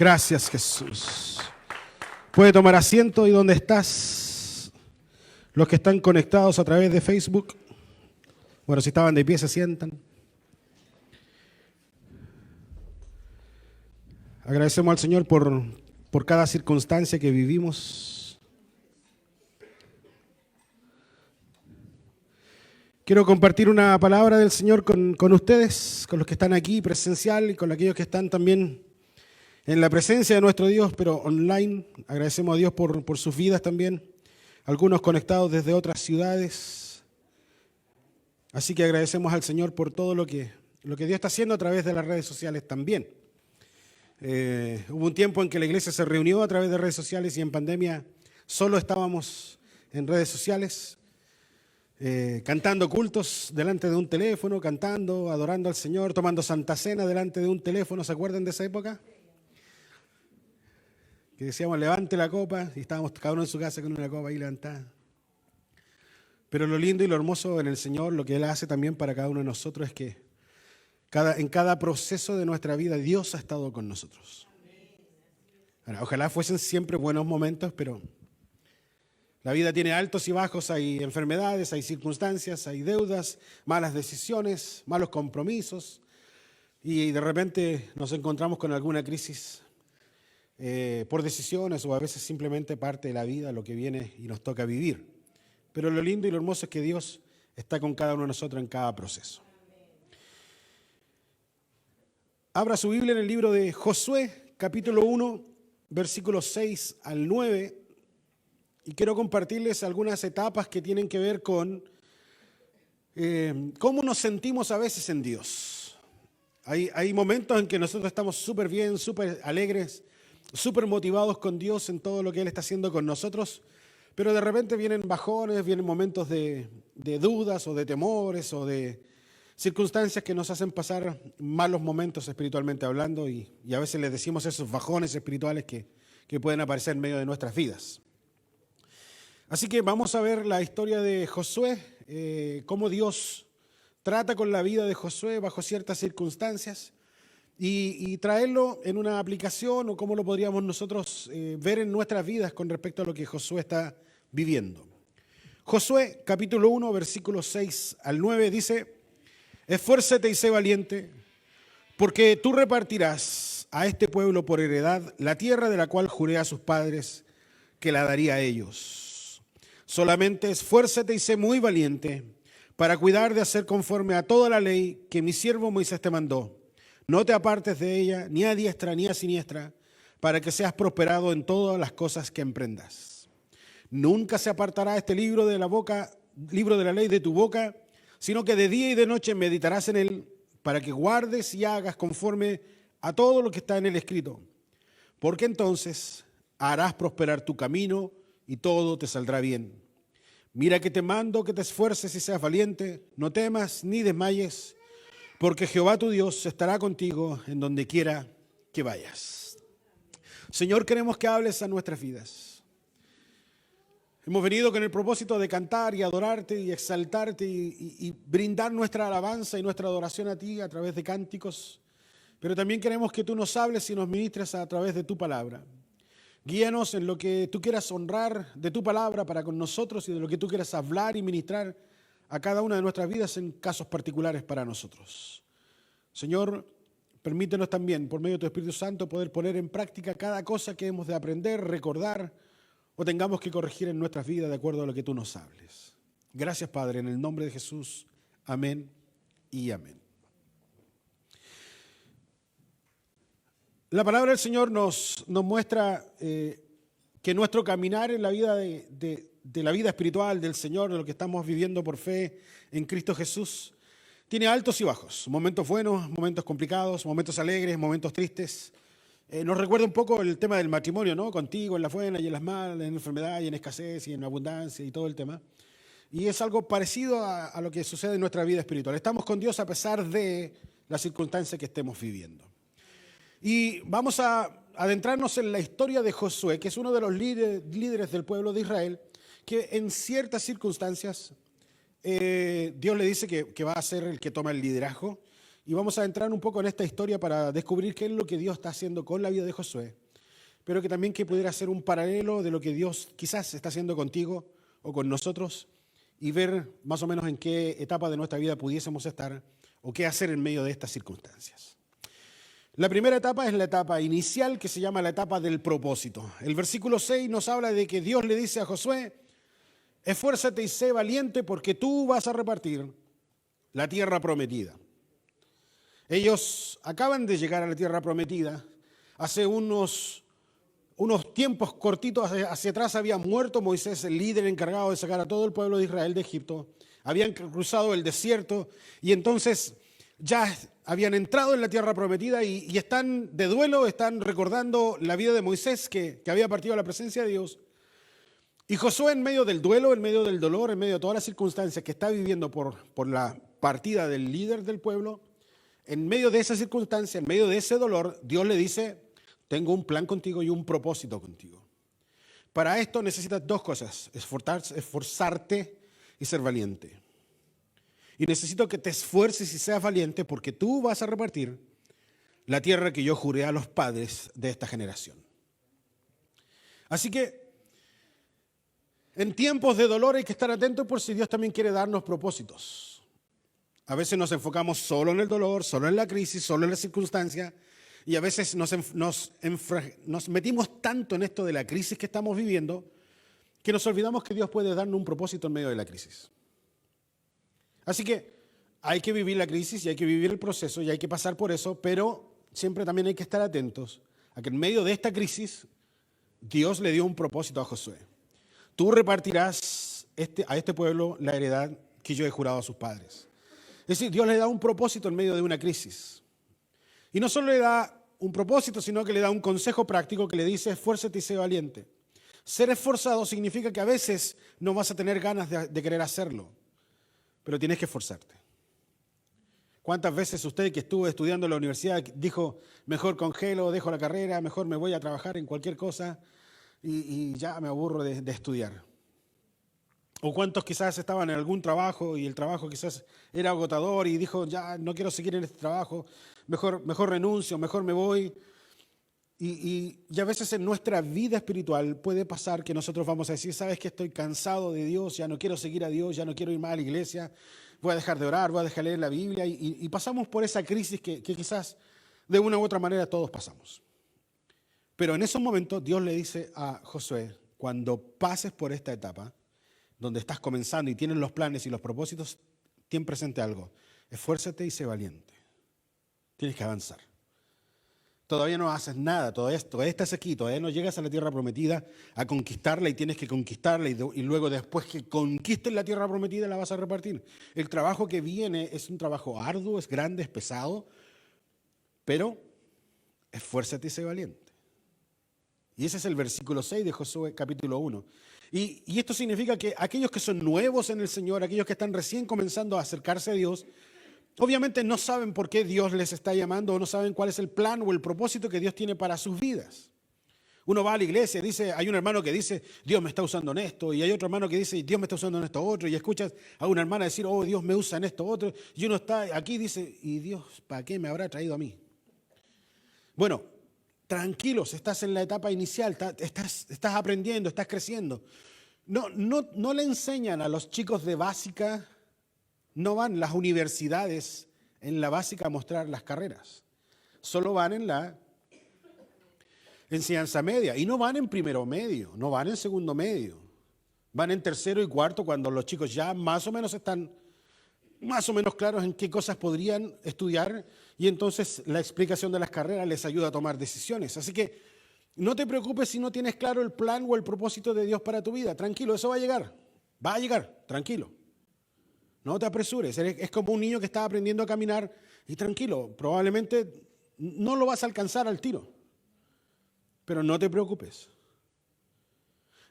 Gracias, Jesús. Puede tomar asiento y donde estás, los que están conectados a través de Facebook. Bueno, si estaban de pie, se sientan. Agradecemos al Señor por cada circunstancia que vivimos. Quiero compartir una palabra del Señor con ustedes, con los que están aquí presencial y con aquellos que están también en la presencia de nuestro Dios, pero online. Agradecemos a Dios por sus vidas también, algunos conectados desde otras ciudades. Así que agradecemos al Señor por todo lo que Dios está haciendo a través de las redes sociales también. Hubo un tiempo en que la iglesia se reunió a través de redes sociales y en pandemia solo estábamos en redes sociales, cantando cultos delante de un teléfono, cantando, adorando al Señor, tomando Santa Cena delante de un teléfono. ¿Se acuerdan de esa época? Que decíamos, levante la copa, y estábamos cada uno en su casa con una copa ahí levantada. Pero lo lindo y lo hermoso en el Señor, lo que Él hace también para cada uno de nosotros es que en cada proceso de nuestra vida Dios ha estado con nosotros. Ahora, ojalá fuesen siempre buenos momentos, pero la vida tiene altos y bajos, hay enfermedades, hay circunstancias, hay deudas, malas decisiones, malos compromisos, y de repente nos encontramos con alguna crisis por decisiones o a veces simplemente parte de la vida, lo que viene y nos toca vivir. Pero lo lindo y lo hermoso es que Dios está con cada uno de nosotros en cada proceso. Abra su Biblia en el libro de Josué, capítulo 1, versículos 6 al 9, y quiero compartirles algunas etapas que tienen que ver con cómo nos sentimos a veces en Dios. Hay momentos en que nosotros estamos súper bien, súper alegres, súper motivados con Dios en todo lo que Él está haciendo con nosotros, pero de repente vienen bajones, vienen momentos de dudas o de temores o de circunstancias que nos hacen pasar malos momentos espiritualmente hablando y a veces les decimos esos bajones espirituales que pueden aparecer en medio de nuestras vidas. Así que vamos a ver la historia de Josué, cómo Dios trata con la vida de Josué bajo ciertas circunstancias y traerlo en una aplicación o cómo lo podríamos nosotros ver en nuestras vidas con respecto a lo que Josué está viviendo. Josué capítulo 1 versículos 6 al 9 dice: esfuérzate y sé valiente, porque tú repartirás a este pueblo por heredad la tierra de la cual juré a sus padres que la daría a ellos. Solamente esfuérzate y sé muy valiente para cuidar de hacer conforme a toda la ley que mi siervo Moisés te mandó. No te apartes de ella, ni a diestra ni a siniestra, para que seas prosperado en todas las cosas que emprendas. Nunca se apartará este libro de la ley de tu boca, sino que de día y de noche meditarás en él, para que guardes y hagas conforme a todo lo que está en él escrito. Porque entonces harás prosperar tu camino y todo te saldrá bien. Mira que te mando que te esfuerces y seas valiente, no temas ni desmayes, porque Jehová tu Dios estará contigo en donde quiera que vayas. Señor, queremos que hables a nuestras vidas. Hemos venido con el propósito de cantar y adorarte y exaltarte y brindar nuestra alabanza y nuestra adoración a ti a través de cánticos, pero también queremos que tú nos hables y nos ministres a través de tu palabra. Guíanos en lo que tú quieras honrar de tu palabra para con nosotros y de lo que tú quieras hablar y ministrar a cada una de nuestras vidas en casos particulares para nosotros. Señor, permítenos también, por medio de tu Espíritu Santo, poder poner en práctica cada cosa que hemos de aprender, recordar o tengamos que corregir en nuestras vidas de acuerdo a lo que tú nos hables. Gracias, Padre, en el nombre de Jesús. Amén y amén. La palabra del Señor nos muestra que nuestro caminar en la vida de la vida espiritual del Señor, de lo que estamos viviendo por fe en Cristo Jesús, tiene altos y bajos, momentos buenos, momentos complicados, momentos alegres, momentos tristes. Nos recuerda un poco el tema del matrimonio, ¿no? Contigo en las buenas y en las malas, en enfermedad y en escasez y en abundancia y todo el tema. Y es algo parecido a lo que sucede en nuestra vida espiritual. Estamos con Dios a pesar de las circunstancias que estemos viviendo. Y vamos a adentrarnos en la historia de Josué, que es uno de los líderes del pueblo de Israel, que en ciertas circunstancias Dios le dice que va a ser el que toma el liderazgo y vamos a entrar un poco en esta historia para descubrir qué es lo que Dios está haciendo con la vida de Josué, pero que también que pudiera ser un paralelo de lo que Dios quizás está haciendo contigo o con nosotros y ver más o menos en qué etapa de nuestra vida pudiésemos estar o qué hacer en medio de estas circunstancias. La primera etapa es la etapa inicial, que se llama la etapa del propósito. El versículo 6 nos habla de que Dios le dice a Josué: esfuérzate y sé valiente porque tú vas a repartir la tierra prometida. Ellos acaban de llegar a la tierra prometida. Hace unos tiempos cortitos hacia atrás había muerto Moisés, el líder encargado de sacar a todo el pueblo de Israel de Egipto. Habían cruzado el desierto y entonces ya habían entrado en la tierra prometida y están de duelo, están recordando la vida de Moisés que había partido a la presencia de Dios. Y Josué, en medio del duelo, en medio del dolor, en medio de todas las circunstancias que está viviendo por la partida del líder del pueblo, en medio de esa circunstancia, en medio de ese dolor, Dios le dice: tengo un plan contigo y un propósito contigo. Para esto necesitas dos cosas: esforzarte y ser valiente. Y necesito que te esfuerces y seas valiente porque tú vas a repartir la tierra que yo juré a los padres de esta generación. Así que en tiempos de dolor hay que estar atentos por si Dios también quiere darnos propósitos. A veces nos enfocamos solo en el dolor, solo en la crisis, solo en la circunstancia, y a veces nos metimos tanto en esto de la crisis que estamos viviendo que nos olvidamos que Dios puede darnos un propósito en medio de la crisis. Así que hay que vivir la crisis y hay que vivir el proceso y hay que pasar por eso, pero siempre también hay que estar atentos a que en medio de esta crisis Dios le dio un propósito a Josué. Tú repartirás a este pueblo la heredad que yo he jurado a sus padres. Es decir, Dios le da un propósito en medio de una crisis. Y no solo le da un propósito, sino que le da un consejo práctico que le dice: esfuérzate y sé valiente. Ser esforzado significa que a veces no vas a tener ganas de querer hacerlo, pero tienes que esforzarte. ¿Cuántas veces usted, que estuvo estudiando en la universidad, dijo: mejor congelo, dejo la carrera, mejor me voy a trabajar en cualquier cosa y ya me aburro de estudiar? O cuántos quizás estaban en algún trabajo y el trabajo quizás era agotador y dijo: ya no quiero seguir en este trabajo, mejor renuncio, mejor me voy. Y a veces en nuestra vida espiritual puede pasar que nosotros vamos a decir: sabes que estoy cansado de Dios, ya no quiero seguir a Dios, ya no quiero ir más a la iglesia, voy a dejar de orar, voy a dejar de leer la Biblia, y pasamos por esa crisis que quizás de una u otra manera todos pasamos. Pero en esos momentos Dios le dice a Josué: cuando pases por esta etapa, donde estás comenzando y tienes los planes y los propósitos, ten presente algo: esfuérzate y sé valiente. Tienes que avanzar. Todavía no haces nada, todavía estás aquí, todavía no llegas a la tierra prometida a conquistarla y tienes que conquistarla y luego después que conquistes la tierra prometida la vas a repartir. El trabajo que viene es un trabajo arduo, es grande, es pesado, pero esfuérzate y sé valiente. Y ese es el versículo 6 de Josué capítulo 1. Y esto significa que aquellos que son nuevos en el Señor, aquellos que están recién comenzando a acercarse a Dios, obviamente no saben por qué Dios les está llamando o no saben cuál es el plan o el propósito que Dios tiene para sus vidas. Uno va a la iglesia, hay un hermano que dice: Dios me está usando en esto, y hay otro hermano que dice: Dios me está usando en esto otro, y escuchas a una hermana decir: oh, Dios me usa en esto otro, y uno está aquí y dice: ¿y Dios para qué me habrá traído a mí? Bueno, tranquilos, estás en la etapa inicial, estás aprendiendo, estás creciendo. No le enseñan a los chicos de básica, no van las universidades en la básica a mostrar las carreras. Solo van en la enseñanza media. Y no van en primero medio, no van en segundo medio. Van en tercero y cuarto cuando los chicos ya más o menos están más o menos claros en qué cosas podrían estudiar. Y entonces la explicación de las carreras les ayuda a tomar decisiones. Así que no te preocupes si no tienes claro el plan o el propósito de Dios para tu vida. Tranquilo, eso va a llegar. Va a llegar, tranquilo. No te apresures, es como un niño que está aprendiendo a caminar y tranquilo, probablemente no lo vas a alcanzar al tiro, pero no te preocupes.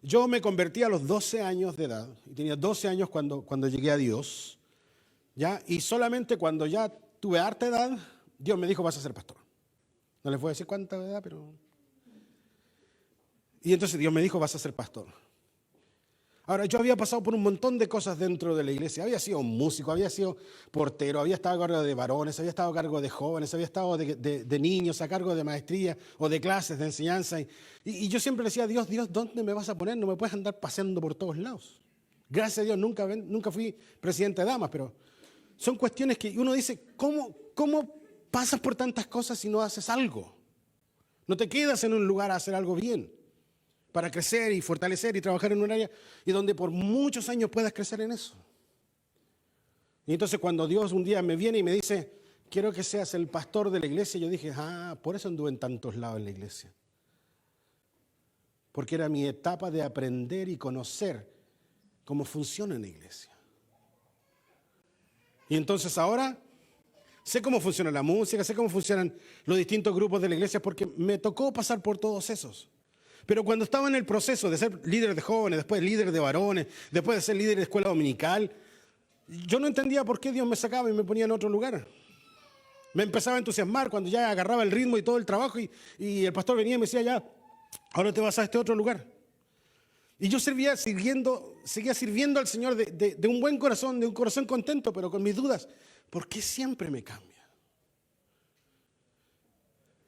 Yo me convertí a los 12 años de edad, y tenía 12 años cuando llegué a Dios, ¿ya? Y solamente cuando ya tuve harta edad, Dios me dijo: vas a ser pastor. No les voy a decir cuánta edad, pero... Y entonces Dios me dijo: vas a ser pastor. Ahora, yo había pasado por un montón de cosas dentro de la iglesia. Había sido músico, había sido portero, había estado a cargo de varones, había estado a cargo de jóvenes, había estado de niños, a cargo de maestría o de clases de enseñanza. Y yo siempre le decía a Dios, Dios, ¿dónde me vas a poner? No me puedes andar paseando por todos lados. Gracias a Dios, nunca fui presidente de damas, pero son cuestiones que uno dice, ¿cómo pasas por tantas cosas si no haces algo? No te quedas en un lugar a hacer algo bien, para crecer y fortalecer y trabajar en un área y donde por muchos años puedas crecer en eso. Y entonces cuando Dios un día me viene y me dice, quiero que seas el pastor de la iglesia, yo dije, por eso anduve en tantos lados en la iglesia. Porque era mi etapa de aprender y conocer cómo funciona en la iglesia. Y entonces ahora sé cómo funciona la música, sé cómo funcionan los distintos grupos de la iglesia, porque me tocó pasar por todos esos. Pero cuando estaba en el proceso de ser líder de jóvenes, después líder de varones, después de ser líder de escuela dominical, yo no entendía por qué Dios me sacaba y me ponía en otro lugar. Me empezaba a entusiasmar cuando ya agarraba el ritmo y todo el trabajo y el pastor venía y me decía, ya, ahora te vas a este otro lugar. Y yo seguía sirviendo al Señor de un buen corazón, de un corazón contento, pero con mis dudas. ¿Por qué siempre me cambia?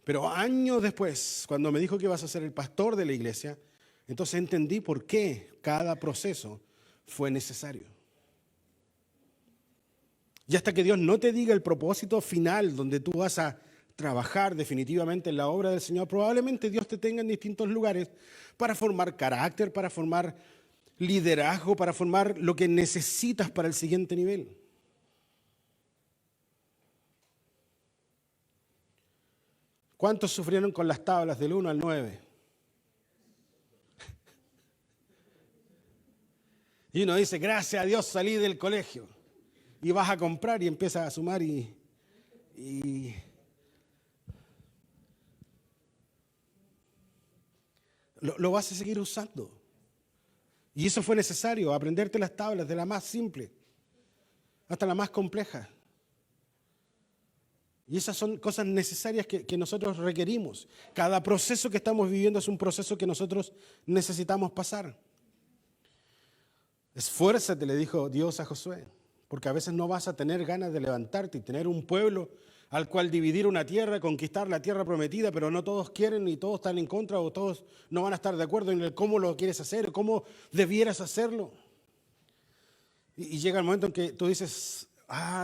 Pero años después, cuando me dijo que ibas a ser el pastor de la iglesia, entonces entendí por qué cada proceso fue necesario. Y hasta que Dios no te diga el propósito final donde tú vas a trabajar definitivamente en la obra del Señor, probablemente Dios te tenga en distintos lugares para formar carácter, para formar liderazgo, para formar lo que necesitas para el siguiente nivel. ¿Cuántos sufrieron con las tablas del 1 al 9? Y uno dice, gracias a Dios salí del colegio. Y vas a comprar y empiezas a sumar y lo vas a seguir usando. Y eso fue necesario, aprenderte las tablas de la más simple hasta la más compleja. Y esas son cosas necesarias que nosotros requerimos. Cada proceso que estamos viviendo es un proceso que nosotros necesitamos pasar. Esfuérzate, le dijo Dios a Josué, porque a veces no vas a tener ganas de levantarte y tener un pueblo al cual dividir una tierra, conquistar la tierra prometida, pero no todos quieren y todos están en contra o todos no van a estar de acuerdo en el cómo lo quieres hacer o cómo debieras hacerlo. Y llega el momento en que tú dices,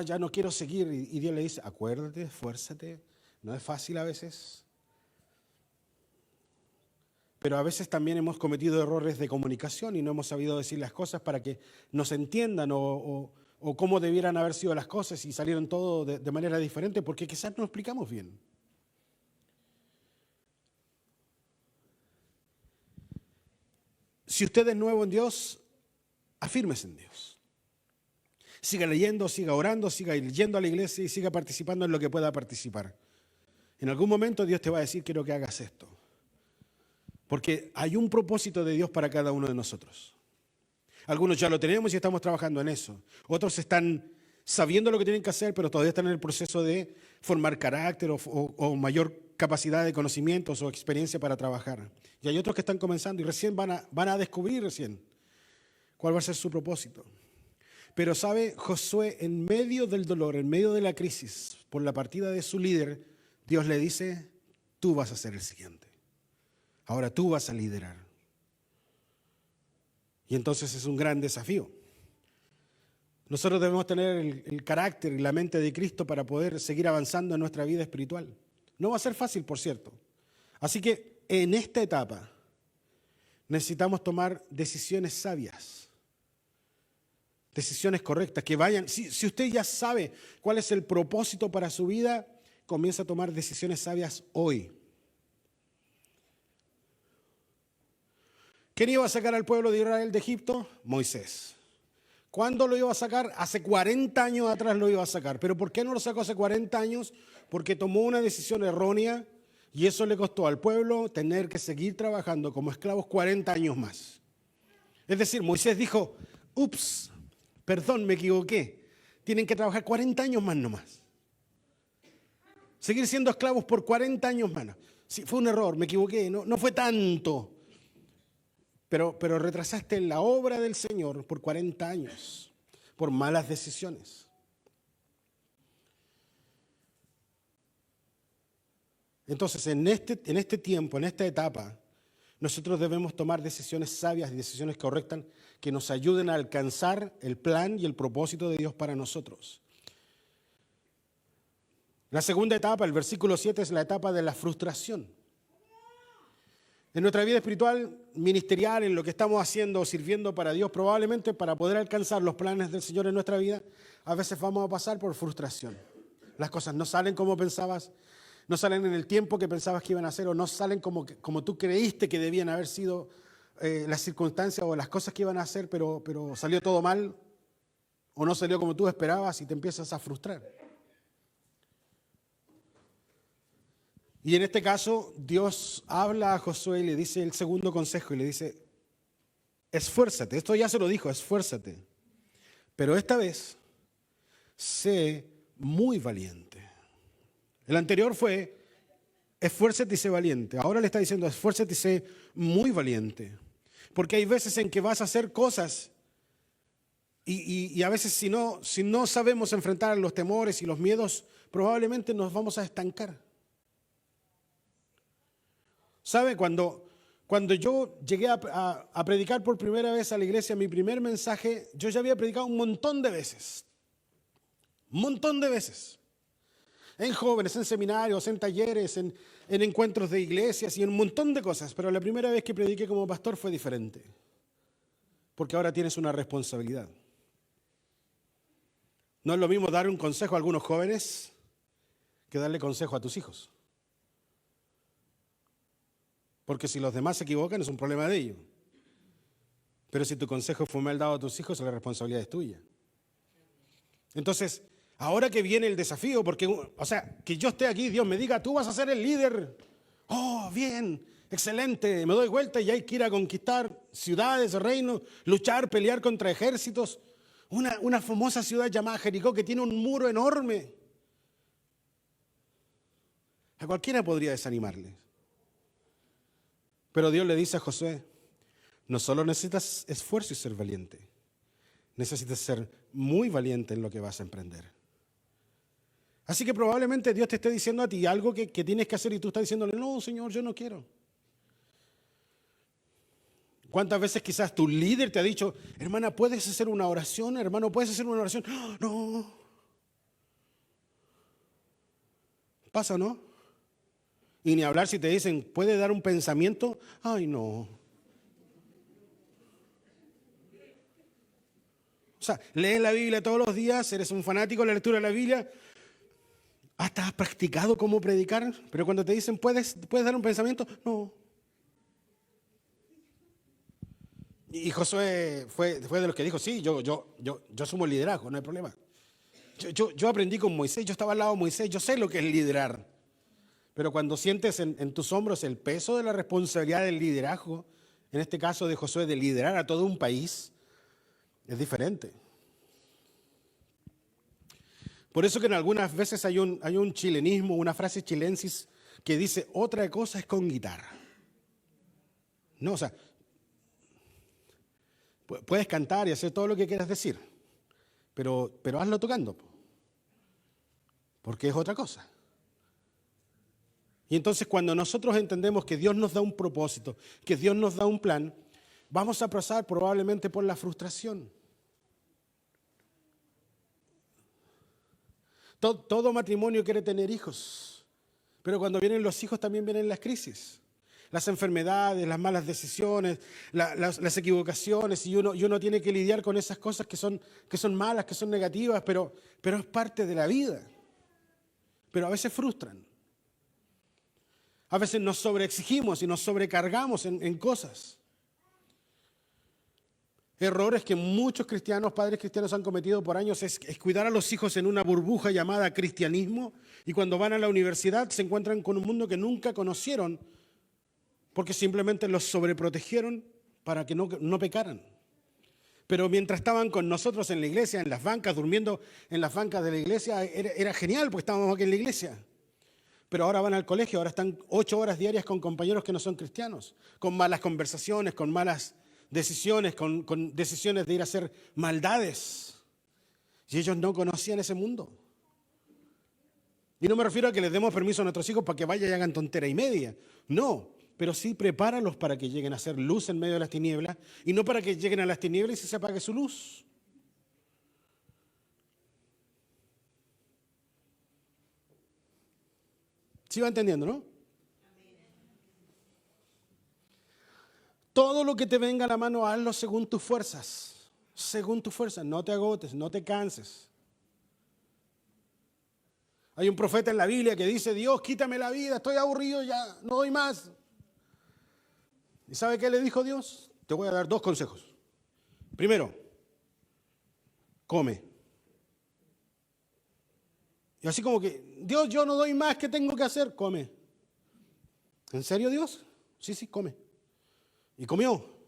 ya no quiero seguir. Y Dios le dice, acuérdate, esfuérzate. No es fácil a veces. Pero a veces también hemos cometido errores de comunicación y no hemos sabido decir las cosas para que nos entiendan o cómo debieran haber sido las cosas y salieron todo de manera diferente porque quizás no explicamos bien. Si usted es nuevo en Dios, afírmese en Dios. Siga leyendo, siga orando, siga yendo a la iglesia y siga participando en lo que pueda participar. En algún momento Dios te va a decir, quiero que hagas esto. Porque hay un propósito de Dios para cada uno de nosotros. Algunos ya lo tenemos y estamos trabajando en eso. Otros están sabiendo lo que tienen que hacer, pero todavía están en el proceso de formar carácter o mayor capacidad de conocimientos o experiencia para trabajar. Y hay otros que están comenzando y recién van a descubrir cuál va a ser su propósito. Pero sabe, Josué, en medio del dolor, en medio de la crisis, por la partida de su líder, Dios le dice, tú vas a ser el siguiente. Ahora tú vas a liderar. Y entonces es un gran desafío. Nosotros debemos tener el carácter y la mente de Cristo para poder seguir avanzando en nuestra vida espiritual. No va a ser fácil, por cierto. Así que en esta etapa necesitamos tomar decisiones sabias. Decisiones correctas, que vayan. Si usted ya sabe cuál es el propósito para su vida, comienza a tomar decisiones sabias hoy. ¿Quién iba a sacar al pueblo de Israel de Egipto? Moisés. ¿Cuándo lo iba a sacar? Hace 40 años atrás lo iba a sacar. ¿Pero por qué no lo sacó hace 40 años? Porque tomó una decisión errónea y eso le costó al pueblo tener que seguir trabajando como esclavos 40 años más. Es decir, Moisés dijo, ups, perdón, me equivoqué. Tienen que trabajar 40 años más nomás. Seguir siendo esclavos por 40 años más. Sí, fue un error, me equivoqué, no fue tanto. pero retrasaste la obra del Señor por 40 años, por malas decisiones. Entonces, en este tiempo, en esta etapa, nosotros debemos tomar decisiones sabias y decisiones correctas que nos ayuden a alcanzar el plan y el propósito de Dios para nosotros. La segunda etapa, el versículo 7, es la etapa de la frustración. En nuestra vida espiritual, ministerial, en lo que estamos haciendo o sirviendo para Dios, probablemente para poder alcanzar los planes del Señor en nuestra vida, a veces vamos a pasar por frustración. Las cosas no salen como pensabas, no salen en el tiempo que pensabas que iban a ser, o no salen como tú creíste que debían haber sido las circunstancias o las cosas que iban a hacer, pero salió todo mal, o no salió como tú esperabas y te empiezas a frustrar. Y en este caso, Dios habla a Josué y le dice el segundo consejo y le dice, esfuérzate. Esto ya se lo dijo, esfuérzate. Pero esta vez, sé muy valiente. El anterior fue, esfuérzate y sé valiente. Ahora le está diciendo, esfuérzate y sé muy valiente. Porque hay veces en que vas a hacer cosas y a veces si no sabemos enfrentar los temores y los miedos, probablemente nos vamos a estancar. ¿Sabe? Cuando yo llegué a predicar por primera vez a la iglesia, mi primer mensaje, yo ya había predicado un montón de veces. Un montón de veces. En jóvenes, en seminarios, en talleres, en encuentros de iglesias y en un montón de cosas. Pero la primera vez que prediqué como pastor fue diferente. Porque ahora tienes una responsabilidad. No es lo mismo dar un consejo a algunos jóvenes que darle consejo a tus hijos. Porque si los demás se equivocan es un problema de ellos. Pero si tu consejo fue mal dado a tus hijos, la responsabilidad es tuya. Entonces, ahora que viene el desafío, porque, que yo esté aquí, Dios me diga, tú vas a ser el líder. Oh, bien, excelente, me doy vuelta y hay que ir a conquistar ciudades, reinos, luchar, pelear contra ejércitos. Una famosa ciudad llamada Jericó que tiene un muro enorme. A cualquiera podría desanimarle. Pero Dios le dice a Josué, no solo necesitas esfuerzo y ser valiente, necesitas ser muy valiente en lo que vas a emprender. Así que probablemente Dios te esté diciendo a ti algo que tienes que hacer y tú estás diciéndole, no, Señor, yo no quiero. ¿Cuántas veces quizás tu líder te ha dicho, hermana, ¿puedes hacer una oración? Hermano, ¿puedes hacer una oración? No. ¿Pasa, no? Y ni hablar si te dicen, ¿puede dar un pensamiento? Ay, no. O sea, lees la Biblia todos los días, eres un fanático de la lectura de la Biblia, hasta has practicado cómo predicar, pero cuando te dicen, ¿puedes dar un pensamiento? No. Y Josué fue de los que dijo, sí, yo asumo el liderazgo, no hay problema. Yo aprendí con Moisés, yo estaba al lado de Moisés, yo sé lo que es liderar. Pero cuando sientes en tus hombros el peso de la responsabilidad del liderazgo, en este caso de Josué, de liderar a todo un país, es diferente. Por eso que en algunas veces hay un chilenismo, una frase chilensis que dice, otra cosa es con guitarra. No, puedes cantar y hacer todo lo que quieras decir, pero hazlo tocando, porque es otra cosa. Y entonces cuando nosotros entendemos que Dios nos da un propósito, que Dios nos da un plan, vamos a pasar probablemente por la frustración. Todo matrimonio quiere tener hijos, pero cuando vienen los hijos también vienen las crisis, las enfermedades, las malas decisiones, las equivocaciones, y uno tiene que lidiar con esas cosas que son malas, que son negativas, pero es parte de la vida. Pero a veces frustran. A veces nos sobreexigimos y nos sobrecargamos en cosas. Errores que muchos cristianos, padres cristianos han cometido por años es cuidar a los hijos en una burbuja llamada cristianismo y cuando van a la universidad se encuentran con un mundo que nunca conocieron porque simplemente los sobreprotegieron para que no pecaran. Pero mientras estaban con nosotros en la iglesia, en las bancas, durmiendo en las bancas de la iglesia, era genial porque estábamos aquí en la iglesia. Pero ahora van al colegio, ahora están 8 horas diarias con compañeros que no son cristianos, con malas conversaciones, con malas decisiones, con decisiones de ir a hacer maldades. Y ellos no conocían ese mundo. Y no me refiero a que les demos permiso a nuestros hijos para que vayan y hagan tontera y media. No, pero sí prepáralos para que lleguen a ser luz en medio de las tinieblas y no para que lleguen a las tinieblas y se apague su luz. ¿Sí va entendiendo, no? Todo lo que te venga a la mano, hazlo según tus fuerzas. Según tus fuerzas. No te agotes, no te canses. Hay un profeta en la Biblia que dice: Dios, quítame la vida, estoy aburrido ya, no doy más. ¿Y sabe qué le dijo Dios? Te voy a dar 2 consejos. Primero, come. Y así como que, Dios, yo no doy más, ¿qué tengo que hacer? Come. ¿En serio, Dios? Sí, come. Y comió.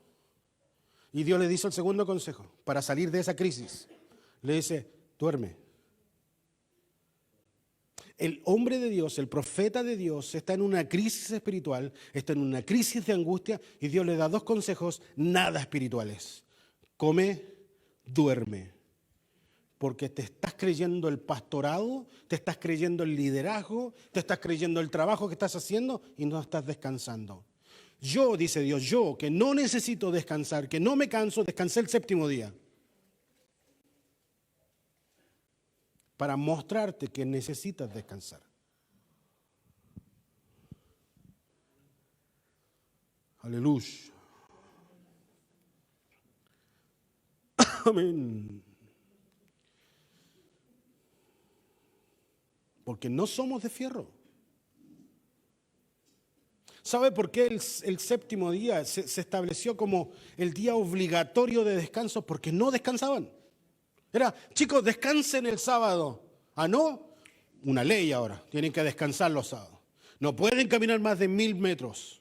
Y Dios le dice el segundo consejo para salir de esa crisis. Le dice: duerme. El hombre de Dios, el profeta de Dios, está en una crisis espiritual, está en una crisis de angustia y Dios le da 2 consejos nada espirituales. Come, duerme. Porque te estás creyendo el pastorado, te estás creyendo el liderazgo, te estás creyendo el trabajo que estás haciendo y no estás descansando. Yo, dice Dios, yo que no necesito descansar, que no me canso, descansé el 7º día. Para mostrarte que necesitas descansar. Aleluya. Amén. Porque no somos de fierro. ¿Sabe por qué el 7º día se estableció como el día obligatorio de descanso? Porque no descansaban. Era, chicos, descansen el sábado. Ah, no, una ley ahora. Tienen que descansar los sábados. No pueden caminar más de 1000 metros.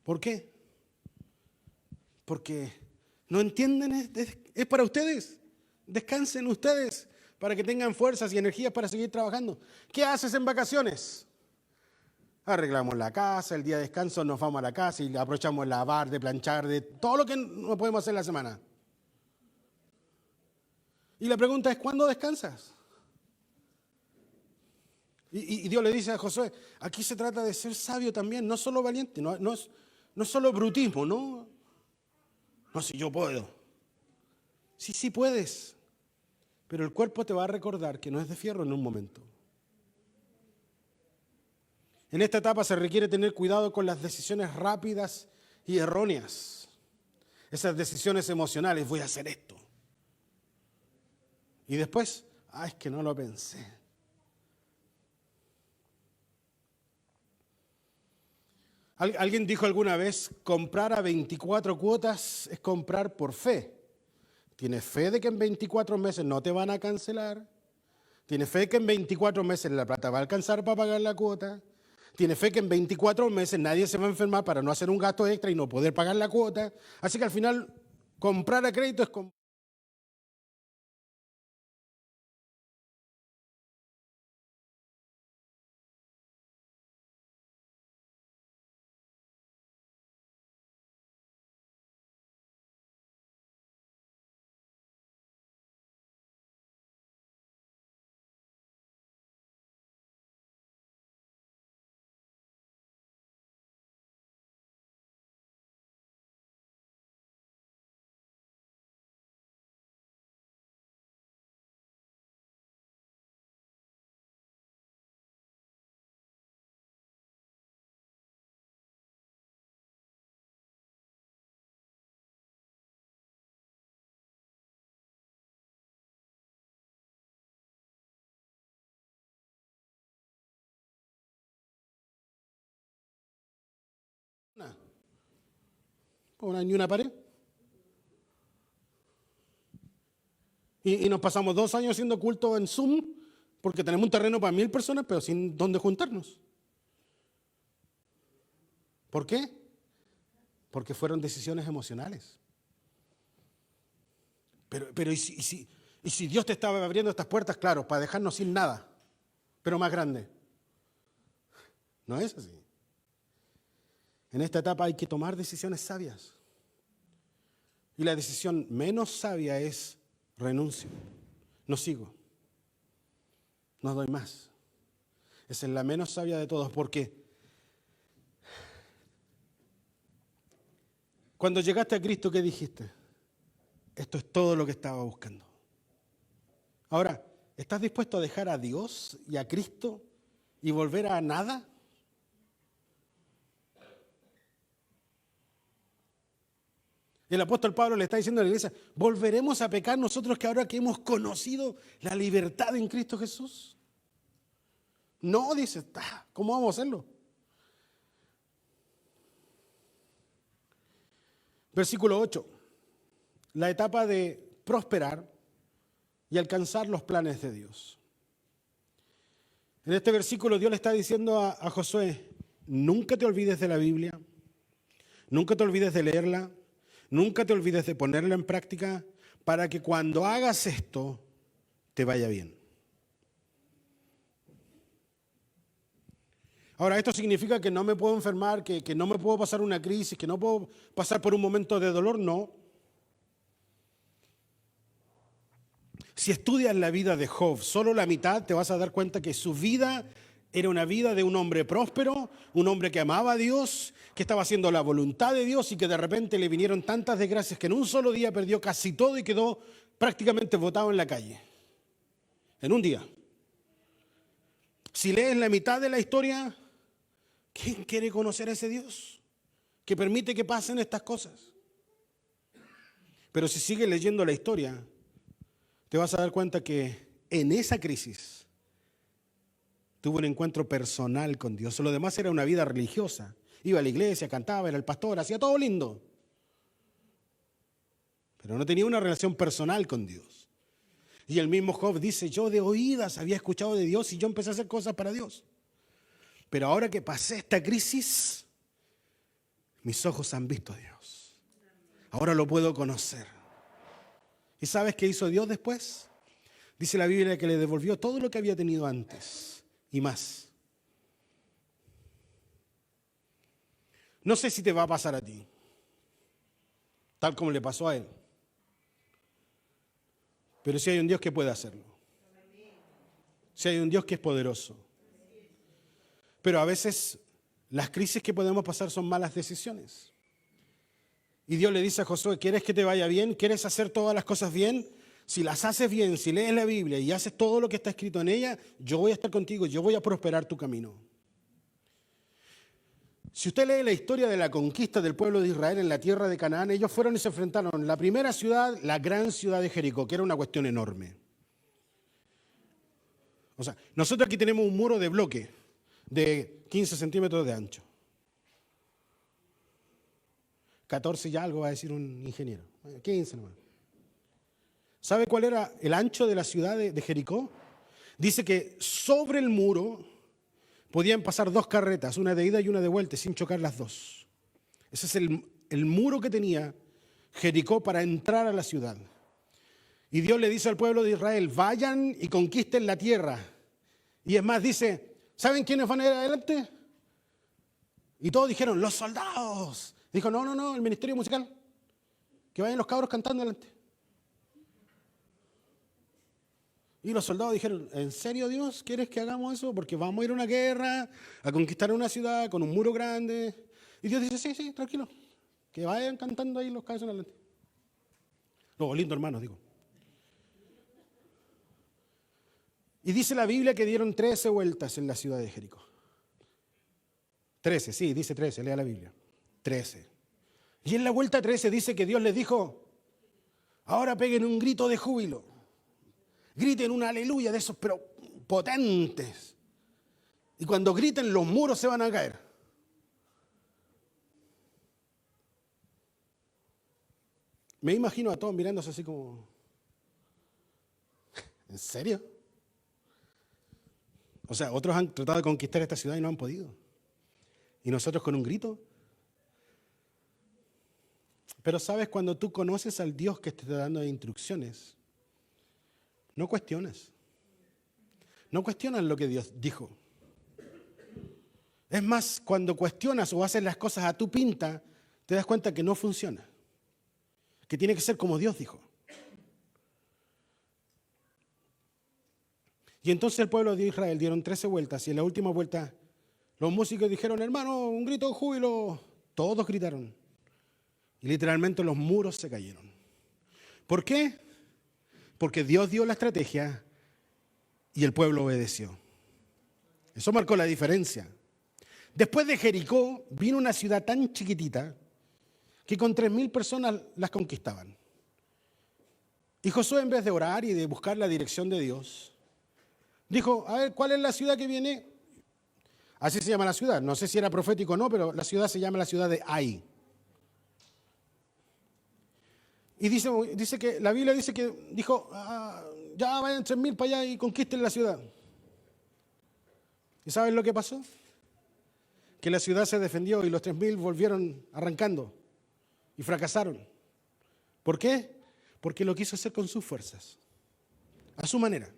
¿Por qué? Porque no entienden, es para ustedes. Descansen ustedes para que tengan fuerzas y energías para seguir trabajando. ¿Qué haces en vacaciones? Arreglamos la casa, el día de descanso nos vamos a la casa y aprovechamos de lavar, de planchar, de todo lo que no podemos hacer la semana. Y la pregunta es: ¿cuándo descansas? Y Dios le dice a Josué: aquí se trata de ser sabio también, no solo valiente, no es solo brutismo, no. No, si yo puedo. Sí puedes. Pero el cuerpo te va a recordar que no es de fierro en un momento. En esta etapa se requiere tener cuidado con las decisiones rápidas y erróneas. Esas decisiones emocionales: voy a hacer esto. Y después, es que no lo pensé. Alguien dijo alguna vez: comprar a 24 cuotas es comprar por fe. ¿Tienes fe de que en 24 meses no te van a cancelar? ¿Tienes fe que en 24 meses la plata va a alcanzar para pagar la cuota? ¿Tienes fe que en 24 meses nadie se va a enfermar para no hacer un gasto extra y no poder pagar la cuota? Así que al final, comprar a crédito es comprar. Ni una pared. Y nos pasamos 2 años haciendo culto en Zoom porque tenemos un terreno para 1000 personas, pero sin dónde juntarnos. ¿Por qué? Porque fueron decisiones emocionales. Pero Y si Dios te estaba abriendo estas puertas, claro, para dejarnos sin nada, pero más grande. No es así. En esta etapa hay que tomar decisiones sabias. Y la decisión menos sabia es renuncio. No sigo. No doy más. Esa es la menos sabia de todos, porque cuando llegaste a Cristo, ¿qué dijiste? Esto es todo lo que estaba buscando. Ahora, ¿estás dispuesto a dejar a Dios y a Cristo y volver a nada? El apóstol Pablo le está diciendo a la iglesia, ¿volveremos a pecar nosotros que ahora que hemos conocido la libertad en Cristo Jesús? No, dice, ¿cómo vamos a hacerlo? Versículo 8, la etapa de prosperar y alcanzar los planes de Dios. En este versículo Dios le está diciendo a Josué, nunca te olvides de la Biblia, nunca te olvides de leerla, nunca te olvides de ponerla en práctica para que cuando hagas esto te vaya bien. Ahora, ¿esto significa que no me puedo enfermar, que no me puedo pasar una crisis, que no puedo pasar por un momento de dolor? No. Si estudias la vida de Job, solo la mitad, te vas a dar cuenta que su vida era una vida de un hombre próspero, un hombre que amaba a Dios, que estaba haciendo la voluntad de Dios y que de repente le vinieron tantas desgracias que en un solo día perdió casi todo y quedó prácticamente botado en la calle. En un día. Si lees la mitad de la historia, ¿quién quiere conocer a ese Dios que permite que pasen estas cosas? Pero si sigues leyendo la historia, te vas a dar cuenta que en esa crisis tuvo un encuentro personal con Dios. Lo demás era una vida religiosa. Iba a la iglesia, cantaba, era el pastor, hacía todo lindo. Pero no tenía una relación personal con Dios. Y el mismo Job dice, yo de oídas había escuchado de Dios y yo empecé a hacer cosas para Dios. Pero ahora que pasé esta crisis, mis ojos han visto a Dios. Ahora lo puedo conocer. ¿Y sabes qué hizo Dios después? Dice la Biblia que le devolvió todo lo que había tenido antes y más. No sé si te va a pasar a ti, tal como le pasó a él. Pero sí hay un Dios que puede hacerlo. Sí hay un Dios que es poderoso. Pero a veces las crisis que podemos pasar son malas decisiones. Y Dios le dice a Josué, ¿quieres que te vaya bien? ¿Quieres hacer todas las cosas bien? Si las haces bien, si lees la Biblia y haces todo lo que está escrito en ella, yo voy a estar contigo, yo voy a prosperar tu camino. Si usted lee la historia de la conquista del pueblo de Israel en la tierra de Canaán, ellos fueron y se enfrentaron. La primera ciudad, la gran ciudad de Jericó, que era una cuestión enorme. O sea, nosotros aquí tenemos un muro de bloque de 15 centímetros de ancho. 14 y algo va a decir un ingeniero. 15 nomás. ¿Sabe cuál era el ancho de la ciudad de Jericó? Dice que sobre el muro podían pasar 2 carretas, una de ida y una de vuelta, sin chocar las dos. Ese es el muro que tenía Jericó para entrar a la ciudad. Y Dios le dice al pueblo de Israel, vayan y conquisten la tierra. Y es más, dice, ¿saben quiénes van a ir adelante? Y todos dijeron, los soldados. Dijo, no, el ministerio musical. Que vayan los cabros cantando adelante. Y los soldados dijeron, ¿en serio Dios quieres que hagamos eso? Porque vamos a ir a una guerra, a conquistar una ciudad con un muro grande. Y Dios dice, sí, tranquilo. Que vayan cantando ahí los cabros adelante. Los lindos hermanos, digo. Y dice la Biblia que dieron 13 vueltas en la ciudad de Jericó. 13, sí, dice 13, lea la Biblia. 13. Y en la vuelta 13 dice que Dios les dijo, ahora peguen un grito de júbilo. Griten un aleluya de esos, pero potentes. Y cuando griten, los muros se van a caer. Me imagino a todos mirándose así como, ¿en serio? O sea, otros han tratado de conquistar esta ciudad y no han podido. Y nosotros con un grito. Pero sabes, cuando tú conoces al Dios que te está dando instrucciones, no cuestionas. No cuestionas lo que Dios dijo. Es más, cuando cuestionas o haces las cosas a tu pinta, te das cuenta que no funciona. Que tiene que ser como Dios dijo. Y entonces el pueblo de Israel dieron 13 vueltas y en la última vuelta los músicos dijeron, hermano, un grito de júbilo. Todos gritaron. Y literalmente los muros se cayeron. ¿Por qué? Porque Dios dio la estrategia y el pueblo obedeció. Eso marcó la diferencia. Después de Jericó vino una ciudad tan chiquitita que con 3,000 personas las conquistaban. Y Josué, en vez de orar y de buscar la dirección de Dios, dijo, a ver, ¿cuál es la ciudad que viene? Así se llama la ciudad. No sé si era profético o no, pero la ciudad se llama la ciudad de Ai. Y dice que la Biblia dice que dijo, ya vayan 3,000 para allá y conquisten la ciudad. ¿Y saben lo que pasó? Que la ciudad se defendió y los 3,000 volvieron arrancando y fracasaron. ¿Por qué? Porque lo quiso hacer con sus fuerzas, a su manera,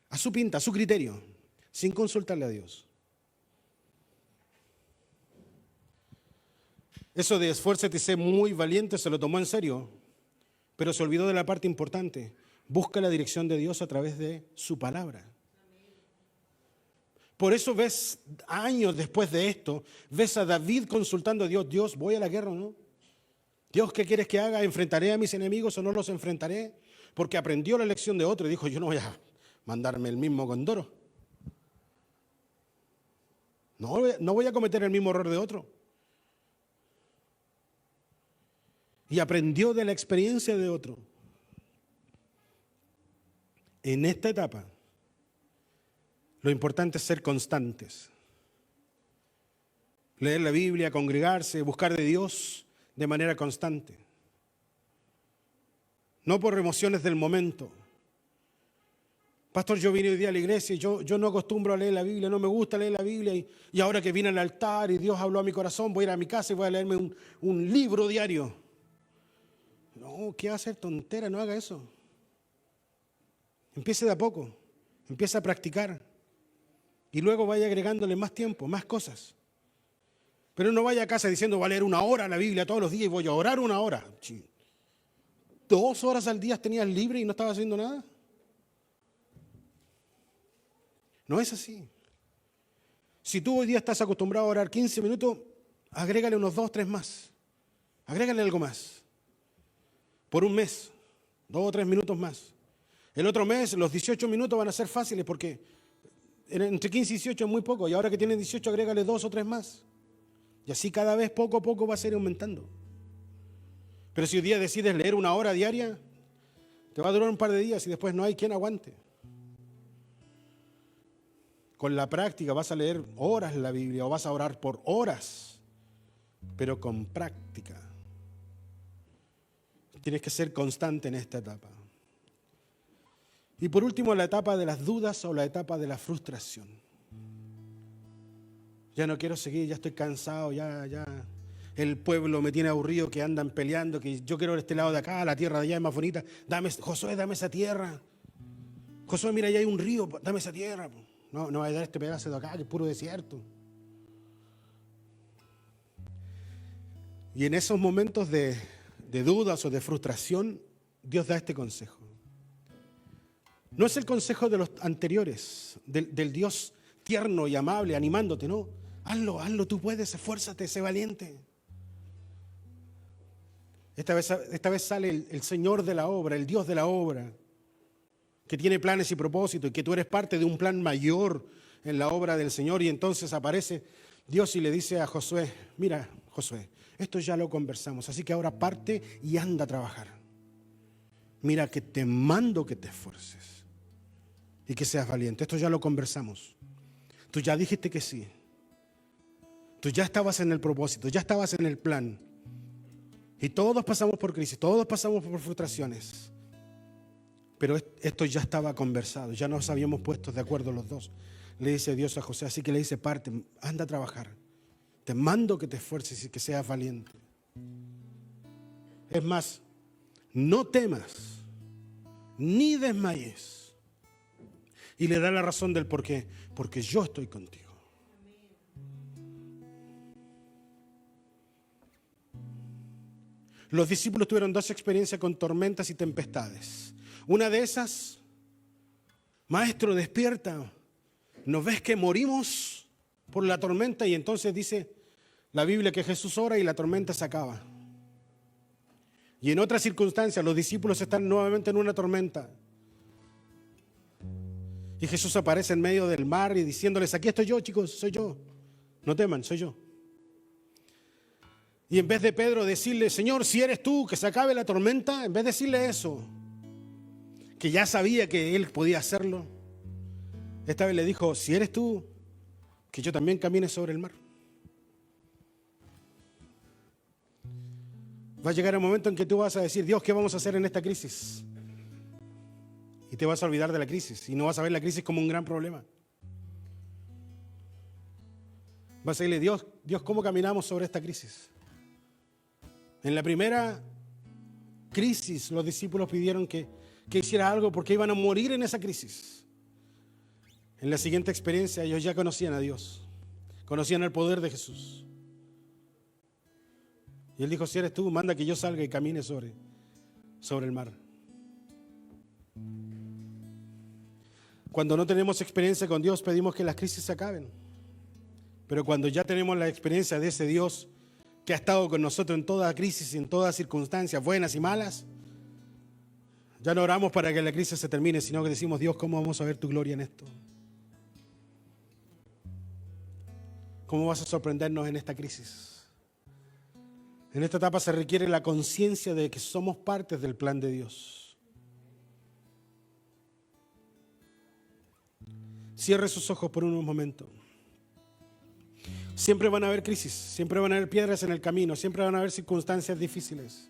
a su pinta, a su criterio, sin consultarle a Dios. Eso de esfuérzate y sé muy valiente se lo tomó en serio, pero se olvidó de la parte importante. Busca la dirección de Dios a través de su palabra. Por eso ves, años después de esto, ves a David consultando a Dios. Dios, ¿voy a la guerra o no? Dios, ¿qué quieres que haga? ¿Enfrentaré a mis enemigos o no los enfrentaré? Porque aprendió la lección de otro y dijo, yo no voy a mandarme el mismo condoro. No voy a cometer el mismo error de otro. Y aprendió de la experiencia de otro. En esta etapa, lo importante es ser constantes. Leer la Biblia, congregarse, buscar de Dios de manera constante. No por emociones del momento. Pastor, yo vine hoy día a la iglesia y yo no acostumbro a leer la Biblia, no me gusta leer la Biblia y ahora que vine al altar y Dios habló a mi corazón, voy a ir a mi casa y voy a leerme un libro diario. No, ¿qué va a hacer tontera? No haga eso. Empiece de a poco, empiece a practicar y luego vaya agregándole más tiempo, más cosas. Pero no vaya a casa diciendo, voy a leer 1 hora la Biblia todos los días y voy a orar 1 hora. 2 horas al día tenías libre y no estabas haciendo nada. No es así. Si tú hoy día estás acostumbrado a orar 15 minutos, agrégale unos 2, 3 más. Agrégale algo más. Por un mes, 2 o 3 minutos más. El otro mes, los 18 minutos van a ser fáciles porque entre 15 y 18 es muy poco. Y ahora que tienes 18, agrégale 2 o 3 más. Y así cada vez poco a poco va a ser aumentando. Pero si hoy día decides leer 1 hora diaria, te va a durar un par de días y después no hay quien aguante. Con la práctica vas a leer horas la Biblia o vas a orar por horas, pero con práctica. Tienes que ser constante en esta etapa. Y por último, la etapa de las dudas o la etapa de la frustración. Ya no quiero seguir, ya estoy cansado, ya. El pueblo me tiene aburrido, que andan peleando, que yo quiero este lado de acá, la tierra de allá es más bonita. Josué, dame esa tierra. Josué, mira, allá hay un río, dame esa tierra. No va a dar este pedazo de acá, que es puro desierto. Y en esos momentos de dudas o de frustración, Dios da este consejo. No es el consejo de los anteriores, del Dios tierno y amable, animándote, no. Hazlo, tú puedes, esfuérzate, sé valiente. Esta vez sale el Señor de la obra, el Dios de la obra, que tiene planes y propósitos y que tú eres parte de un plan mayor en la obra del Señor. Y entonces aparece Dios y le dice a Josué, mira, Josué, esto ya lo conversamos, así que ahora parte y anda a trabajar. Mira que te mando que te esfuerces y que seas valiente. Esto ya lo conversamos. Tú ya dijiste que sí. Tú ya estabas en el propósito, ya estabas en el plan. Y todos pasamos por crisis, todos pasamos por frustraciones. Pero esto ya estaba conversado, ya nos habíamos puesto de acuerdo los dos. Le dice Dios a José, así que le dice, parte, anda a trabajar. Te mando que te esfuerces y que seas valiente. Es más, no temas, ni desmayes, Y le da la razón del por qué. Porque yo estoy contigo. Los discípulos tuvieron dos experiencias con tormentas y tempestades. Una de esas, maestro, despierta. ¿No ves que morimos por la tormenta? Y entonces dice la Biblia que Jesús ora y la tormenta se acaba. Y en otras circunstancias los discípulos están nuevamente en una tormenta. Y Jesús aparece en medio del mar y diciéndoles, aquí estoy yo, chicos, soy yo. No teman, soy yo. Y en vez de Pedro decirle, Señor, si eres tú, que se acabe la tormenta, en vez de decirle eso, que ya sabía que él podía hacerlo, esta vez le dijo, si eres tú, que yo también camine sobre el mar. Va a llegar el momento en que tú vas a decir, Dios, ¿qué vamos a hacer en esta crisis? Y te vas a olvidar de la crisis y no vas a ver la crisis como un gran problema. Vas a decirle, Dios, ¿cómo caminamos sobre esta crisis? En la primera crisis los discípulos pidieron que hiciera algo porque iban a morir en esa crisis. En la siguiente experiencia ellos ya conocían a Dios, conocían el poder de Jesús. Y él dijo, si eres tú, manda que yo salga y camine sobre el mar. Cuando no tenemos experiencia con Dios, pedimos que las crisis se acaben. Pero cuando ya tenemos la experiencia de ese Dios que ha estado con nosotros en toda crisis, en todas circunstancias, buenas y malas, ya no oramos para que la crisis se termine, sino que decimos, Dios, ¿cómo vamos a ver tu gloria en esto? ¿Cómo vas a sorprendernos en esta crisis? En esta etapa se requiere la conciencia de que somos partes del plan de Dios. Cierre sus ojos por unos momentos. Siempre van a haber crisis, siempre van a haber piedras en el camino, siempre van a haber circunstancias difíciles.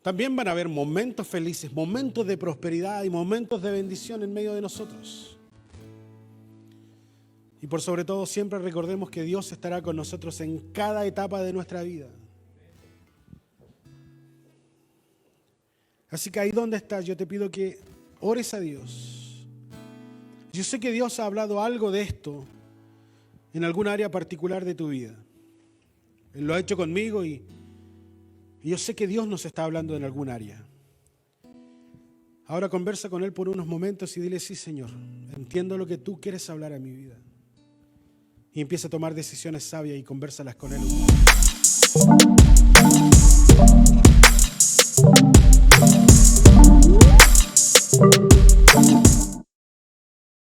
También van a haber momentos felices, momentos de prosperidad y momentos de bendición en medio de nosotros. Y por sobre todo, siempre recordemos que Dios estará con nosotros en cada etapa de nuestra vida. Así que ahí donde estás, yo te pido que ores a Dios. Yo sé que Dios ha hablado algo de esto en algún área particular de tu vida. Él lo ha hecho conmigo y yo sé que Dios nos está hablando en algún área. Ahora conversa con Él por unos momentos y dile, sí, Señor, entiendo lo que tú quieres hablar a mi vida. Y empieza a tomar decisiones sabias y convérsalas con Él.